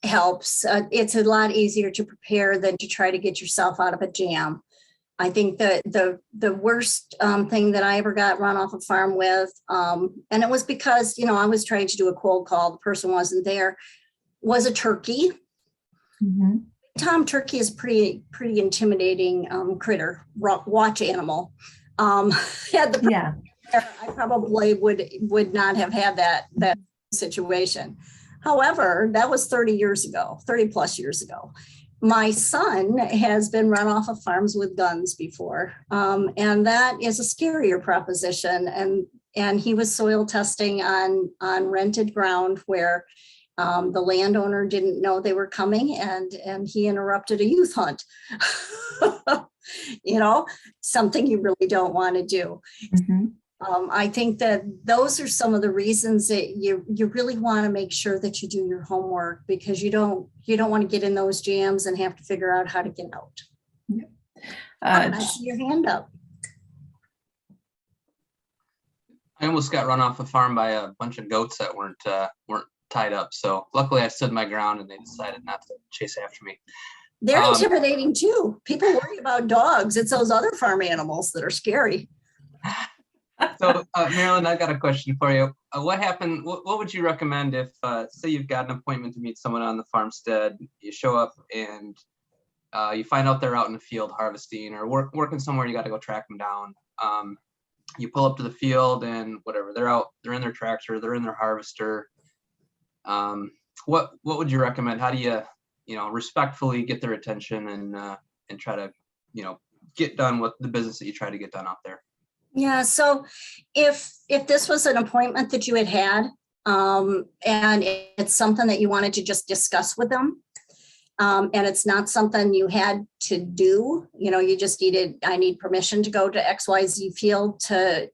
helps. It's a lot easier to prepare than to try to get yourself out of a jam. I think that the worst thing that I ever got run off a farm with, and it was because, you know, I was trying to do a cold call, the person wasn't there, was a turkey. Mm-hmm. Tom turkey is pretty intimidating critter, watch animal. Yeah. I probably would not have had that situation. However, that was 30 plus years ago. My son has been run off of farms with guns before, and that is a scarier proposition. And he was soil testing on rented ground where the landowner didn't know they were coming, and he interrupted a youth hunt. You know, something you really don't want to do. Mm-hmm. I think that those are some of the reasons that you really want to make sure that you do your homework, because you don't want to get in those jams and have to figure out how to get out. I see your hand up. I almost got run off a farm by a bunch of goats that weren't tied up. So luckily I stood my ground and they decided not to chase after me. They're intimidating too. People worry about dogs. It's those other farm animals that are scary. So Marilyn, I got a question for you. What happened? What would you recommend if, say you've got an appointment to meet someone on the farmstead, you show up and you find out they're out in the field harvesting or working somewhere, you got to go track them down. You pull up to the field and whatever, they're in their tractor, they're in their harvester. What would you recommend? How do you respectfully get their attention and try to, get done with the business that you try to get done out there? Yeah. So if this was an appointment that you had, and it's something that you wanted to just discuss with them, and it's not something you had to do, you just I need permission to go to XYZ field to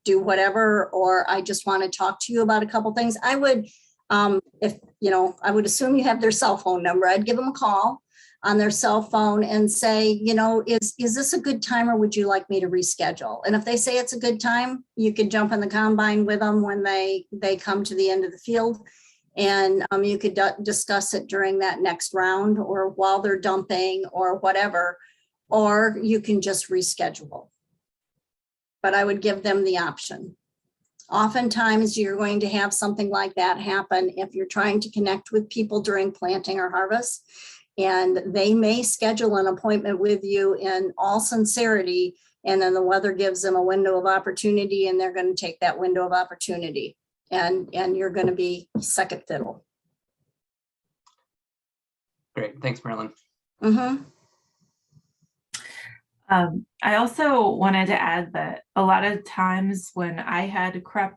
do whatever, or I just want to talk to you about a couple things, I would, I would assume you have their cell phone number. I'd give them a call on their cell phone and say, is this a good time, or would you like me to reschedule? And if they say it's a good time, you can jump in the combine with them when they come to the end of the field. And you could discuss it during that next round, or while they're dumping, or whatever, or you can just reschedule. But I would give them the option. Oftentimes you're going to have something like that happen if you're trying to connect with people during planting or harvest, and they may schedule an appointment with you in all sincerity, and then the weather gives them a window of opportunity, and they're going to take that window of opportunity, and you're going to be second fiddle. Great. Thanks, Marilyn. Mm-hmm. I also wanted to add that a lot of times when I had CREP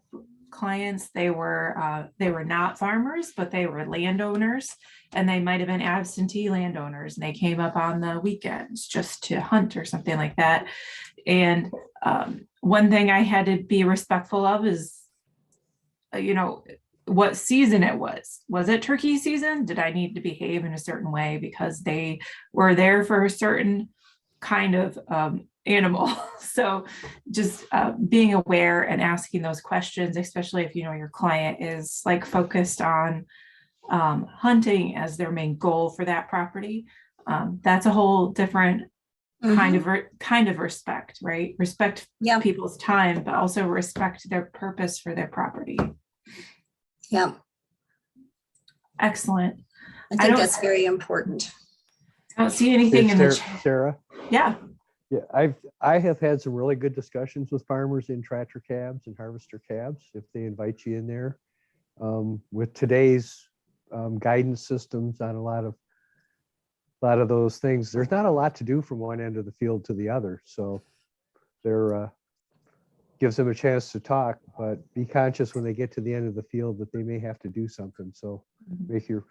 clients, they were not farmers, but they were landowners, and they might have been absentee landowners, and they came up on the weekends just to hunt or something like that. And one thing I had to be respectful of is, what season it was. Was it turkey season? Did I need to behave in a certain way because they were there for a certain kind of animal? So just being aware and asking those questions, especially if your client is like focused on hunting as their main goal for that property. That's a whole different kind of respect, right? Respect people's time, but also respect their purpose for their property. Yeah. Excellent. I think that's very important. I don't see anything in the chat. Sarah. Yeah. Yeah, I have had some really good discussions with farmers in tractor cabs and harvester cabs if they invite you in there. With today's guidance systems on a lot of those things, there's not a lot to do from one end of the field to the other. So they're gives them a chance to talk, but be conscious when they get to the end of the field that they may have to do something. So make your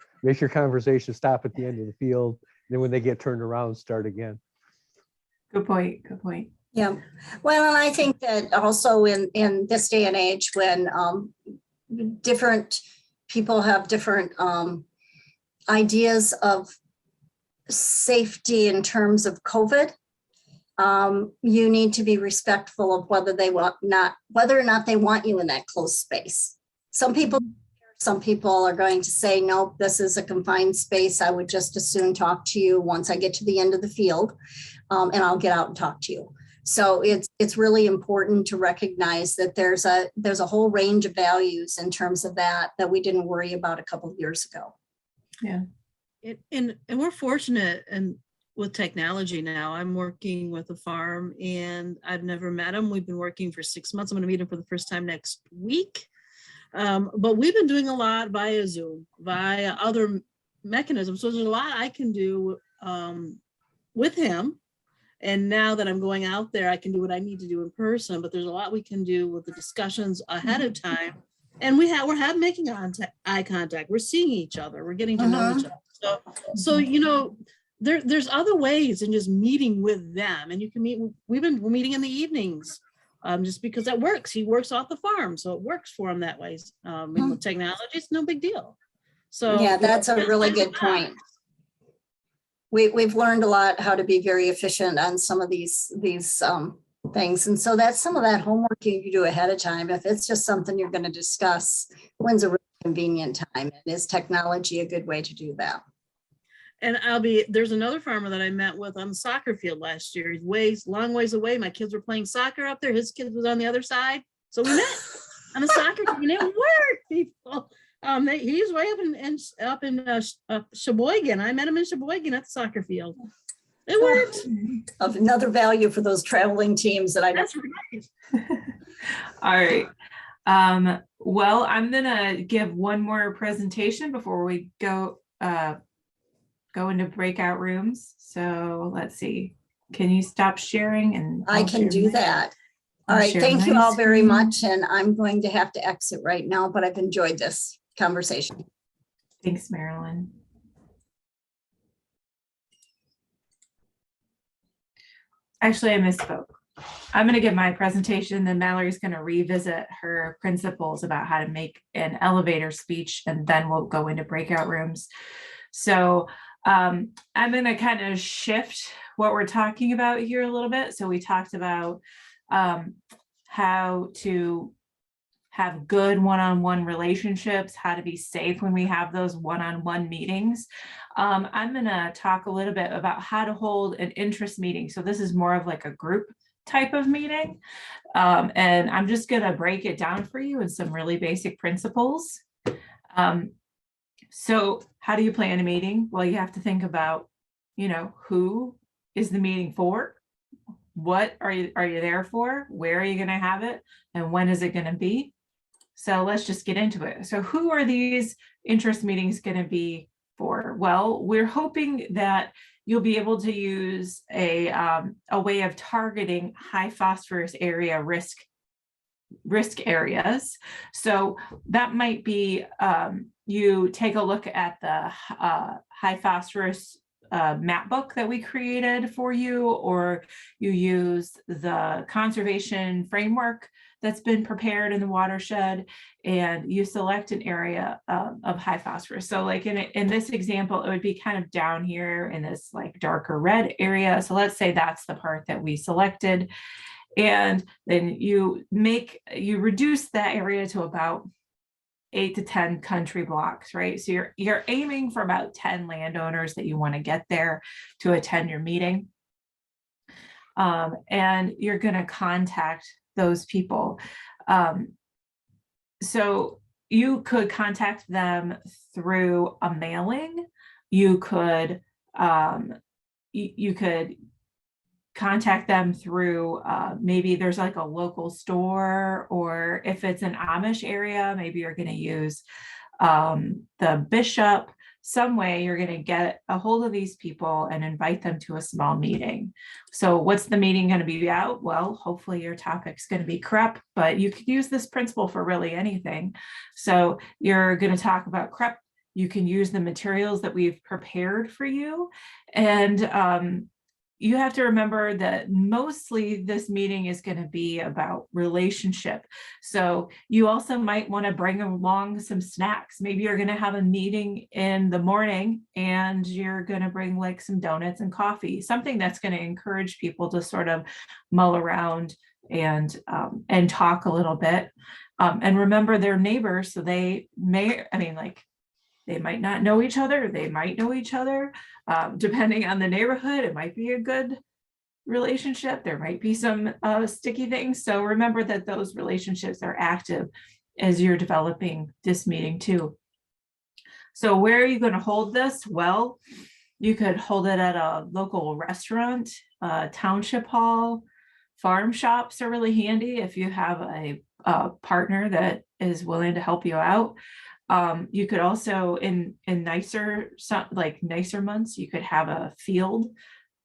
conversation stop at the end of the field. And then when they get turned around, start again. Good point. Good point. Yeah, well, and I think that also in this day and age when different people have different ideas of safety in terms of COVID, you need to be respectful of whether or not they want you in that closed space. Some people are going to say, nope, this is a confined space. I would just as soon talk to you once I get to the end of the field, and I'll get out and talk to you. So it's really important to recognize that there's a whole range of values in terms of that we didn't worry about a couple of years ago. Yeah. And we're fortunate and with technology now. I'm working with a farm and I've never met him. We've been working for 6 months. I'm going to meet him for the first time next week. But we've been doing a lot via Zoom, via other mechanisms. So there's a lot I can do with him. And now that I'm going out there, I can do what I need to do in person, but there's a lot we can do with the discussions ahead of time. And we're making eye contact. We're seeing each other. We're getting to know each other. So you know, there's other ways than just meeting with them. And you can meet, we're meeting in the evenings, just because that works. He works off the farm, so it works for him that way. And with technology, it's no big deal. So yeah, that's a really good point. We've learned a lot how to be very efficient on some of these things. And so that's some of that homework you do ahead of time. If it's just something you're going to discuss, when's a really convenient time? And is technology a good way to do that? And there's another farmer that I met with on the soccer field last year. He's long ways away. My kids were playing soccer up there. His kids was on the other side. So we met on a soccer team and it worked, people. He's way up in Sheboygan. I met him in Sheboygan at the soccer field. It worked. Of another value for those traveling teams that I know. That's right. All right. Well, I'm gonna give one more presentation before we go into breakout rooms. So let's see. Can you stop sharing? And I can do that. All right. Thank you all very much. And I'm going to have to exit right now, but I've enjoyed this conversation. Thanks, Marilyn. Actually, I misspoke. I'm going to give my presentation, then Mallory's going to revisit her principles about how to make an elevator speech, and then we'll go into breakout rooms. So I'm going to kind of shift what we're talking about here a little bit. So we talked about how to have good one-on-one relationships, how to be safe when we have those one-on-one meetings. I'm going to talk a little bit about how to hold an interest meeting. So this is more of like a group type of meeting. And I'm just going to break it down for you in some really basic principles. So how do you plan a meeting? Well, you have to think about, who is the meeting for? What are you there for? Where are you going to have it? And when is it going to be? So let's just get into it. So who are these interest meetings going to be for? Well, we're hoping that you'll be able to use a way of targeting high phosphorus area risk areas. So that might be you take a look at the high phosphorus map book that we created for you, or you use the conservation framework that's been prepared in the watershed, and you select an area of high phosphorus. So like in this example, it would be kind of down here in this like darker red area. So let's say that's the part that we selected. And then you reduce that area to about 8 to 10 country blocks, right? So you're aiming for about 10 landowners that you want to get there to attend your meeting. And you're going to contact those people. So you could contact them through a mailing. You could contact them through maybe there's like a local store, or if it's an Amish area, maybe you're going to use the bishop. some way you're going to get a hold of these people and invite them to a small meeting. So what's the meeting going to be about? Well, hopefully your topic's going to be CREP, but you could use this principle for really anything. So you're going to talk about CREP. You can use the materials that we've prepared for you. And you have to remember that mostly this meeting is going to be about relationship. So you also might want to bring along some snacks. Maybe you're going to have a meeting in the morning and you're going to bring like some donuts and coffee, something that's going to encourage people to sort of mull around and talk a little bit. And remember, they're neighbors, so they may, I mean, like, they might not know each other, they might know each other. Depending on the neighborhood, it might be a good relationship. There might be some sticky things. So remember that those relationships are active as you're developing this meeting too. So where are you going to hold this? Well, you could hold it at a local restaurant, township hall. Farm shops are really handy if you have a partner that is willing to help you out. You could also, in nicer months, you could have a field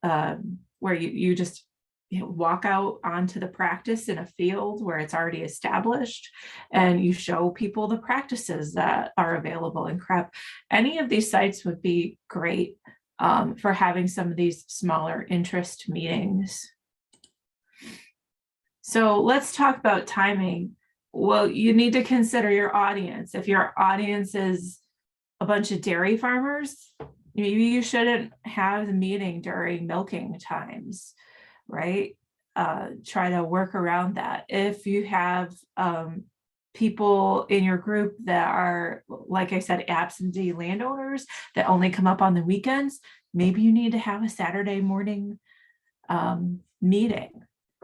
where you just walk out onto the practice in a field where it's already established, and you show people the practices that are available in CREP. Any of these sites would be great for having some of these smaller interest meetings. So let's talk about timing. Well, you need to consider your audience. If your audience is a bunch of dairy farmers, maybe you shouldn't have the meeting during milking times, right? Try to work around that. If you have people in your group that are, like I said, absentee landowners that only come up on the weekends, maybe you need to have a Saturday morning meeting.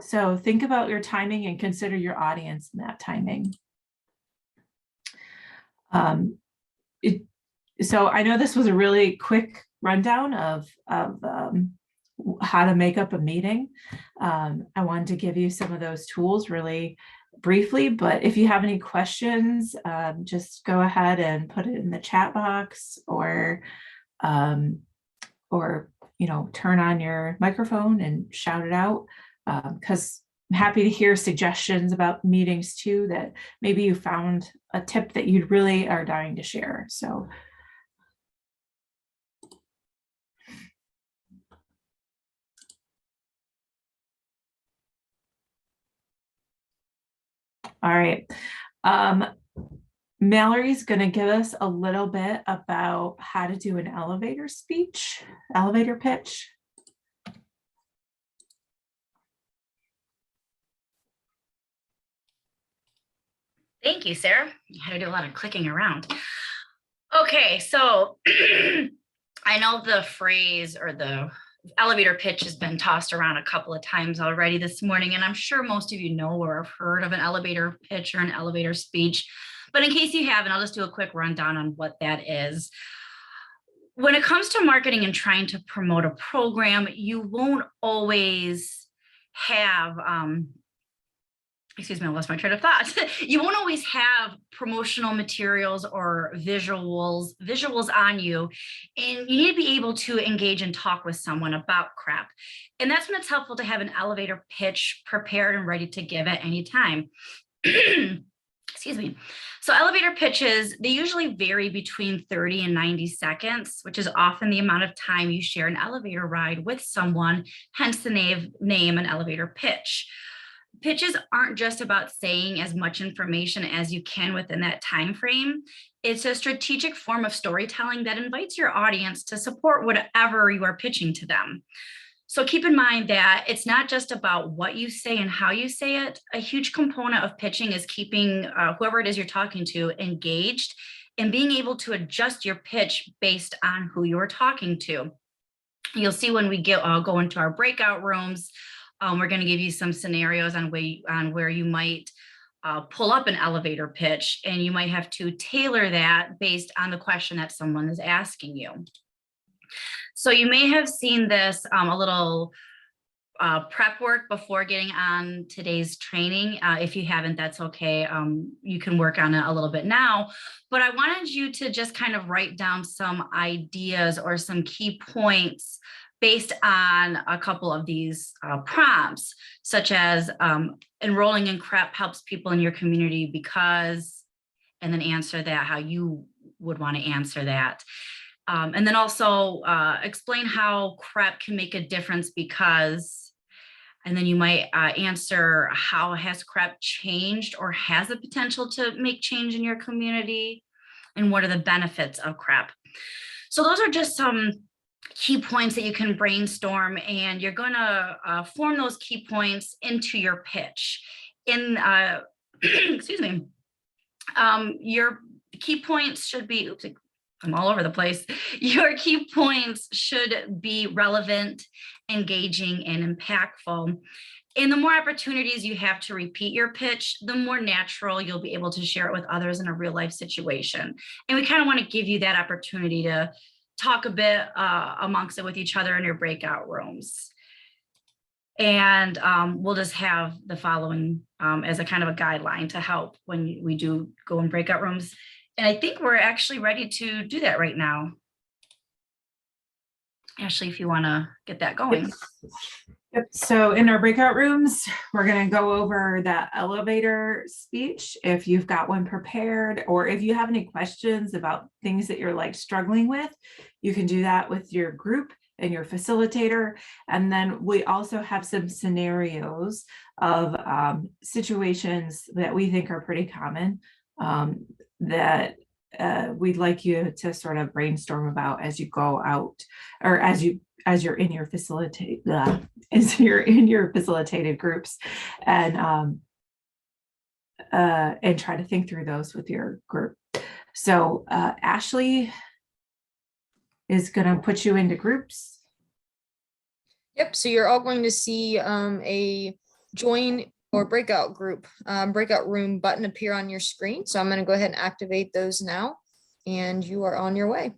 So think about your timing and consider your audience in that timing. So I know this was a really quick rundown of how to make up a meeting. I wanted to give you some of those tools really briefly, but if you have any questions, just go ahead and put it in the chat box, or turn on your microphone and shout it out. Because I'm happy to hear suggestions about meetings too, that maybe you found a tip that you really are dying to share. So all right. Mallory's going to give us a little bit about how to do an elevator pitch. Thank you, Sarah. You had to do a lot of clicking around. Okay, so I know the phrase or the elevator pitch has been tossed around a couple of times already this morning, and I'm sure most of you know or have heard of an elevator pitch or an elevator speech. But in case you haven't, I'll just do a quick rundown on what that is. When it comes to marketing and trying to promote a program, you won't always have excuse me, I lost my train of thought. You won't always have promotional materials or visuals on you, and you need to be able to engage and talk with someone about CREP. And that's when it's helpful to have an elevator pitch prepared and ready to give at any time. Excuse me. So elevator pitches, they usually vary between 30 and 90 seconds, which is often the amount of time you share an elevator ride with someone, hence the name an elevator pitch. Pitches aren't just about saying as much information as you can within that time frame. It's a strategic form of storytelling that invites your audience to support whatever you are pitching to them. So keep in mind that it's not just about what you say and how you say it. A huge component of pitching is keeping whoever it is you're talking to engaged and being able to adjust your pitch based on who you're talking to. You'll see when we go into our breakout rooms, we're going to give you some scenarios on where you might pull up an elevator pitch, and you might have to tailor that based on the question that someone is asking you. So you may have seen this a little prep work before getting on today's training. If you haven't, that's okay. You can work on it a little bit now, but I wanted you to just kind of write down some ideas or some key points based on a couple of these prompts, such as enrolling in CREP helps people in your community because, and then answer that how you would want to answer that. And then also explain how CREP can make a difference because, and then you might answer how has CREP changed or has the potential to make change in your community, and what are the benefits of CREP. So those are just some key points that you can brainstorm, and you're going to form those key points into your pitch. In excuse me, your key points should be, oops, I'm all over the place. Your key points should be relevant, engaging, and impactful. And the more opportunities you have to repeat your pitch, the more natural you'll be able to share it with others in a real life situation. And we kind of want to give you that opportunity to talk a bit amongst it with each other in your breakout rooms. And we'll just have the following as a kind of a guideline to help when we do go in breakout rooms. And I think we're actually ready to do that right now. Ashley, if you want to get that going. Yep. So in our breakout rooms, we're going to go over that elevator speech. If you've got one prepared, or if you have any questions about things that you're like struggling with, you can do that with your group and your facilitator. And then we also have some scenarios of situations that we think are pretty common that we'd like you to sort of brainstorm about as you go out, or as you're in your facilitated groups, and try to think through those with your group. So Ashley is going to put you into groups. Yep, so you're all going to see a join or breakout room button appear on your screen. So I'm going to go ahead and activate those now, and you are on your way.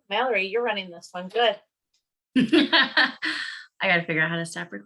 Mallory, you're running this one. Good. I got to figure out how to stop recording.